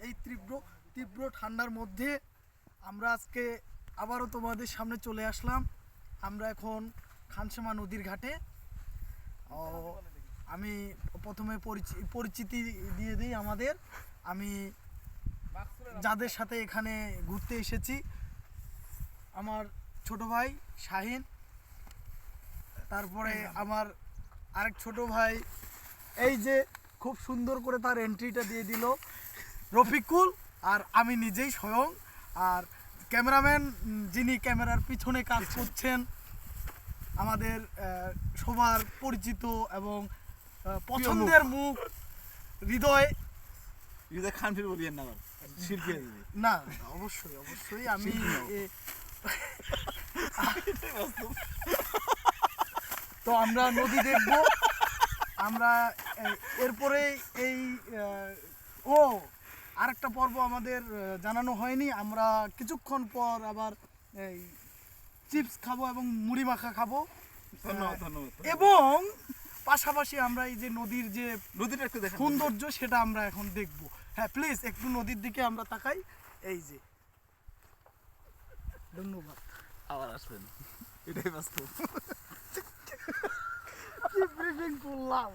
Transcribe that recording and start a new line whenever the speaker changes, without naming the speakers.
এই তীব্র তীব্র ঠান্ডার মধ্যে আমরা আজকে আবারও তোমাদের সামনে চলে আসলাম। আমরা এখন খানসামা নদীর ঘাটে। আমি প্রথমে পরিচিতি দিয়ে দিই আমাদের। আমি যাদের সাথে এখানে ঘুরতে এসেছি, আমার ছোট ভাই শাহিন, তারপরে আমার আরেক ছোট ভাই, এই যে খুব সুন্দর করে তার এন্ট্রিটা দিয়ে দিল, রফিকুল, আর আমি নিজেই স্বয়ং, আর ক্যামেরাম্যান যিনি ক্যামেরার পিছনে কাজ করছেন, আমাদের সবার পরিচিত এবং পছন্দের মুখ হৃদয়
খানফির বলিয়েন না, আবার শিল্পী
না, অবশ্যই অবশ্যই আমি তো আমরা নদী দেখব। আমরা এরপরে এই আরেকটা পর্ব আমাদের জানানো হয়নি, আমরা কিছুক্ষণ পর আবার এই চিপস খাবো এবং মুড়ি মাখা খাবো। এবং পাশাপাশি আমরা এই যে নদীর যে সৌন্দর্য সেটা আমরা এখন দেখব। হ্যাঁ, প্লিজ একটু নদীর দিকে আমরা তাকাই। এই যে, ধন্যবাদ।
আবার আসবেন, এটাই বাস্তব।
কি ব্রিফিং করলাম।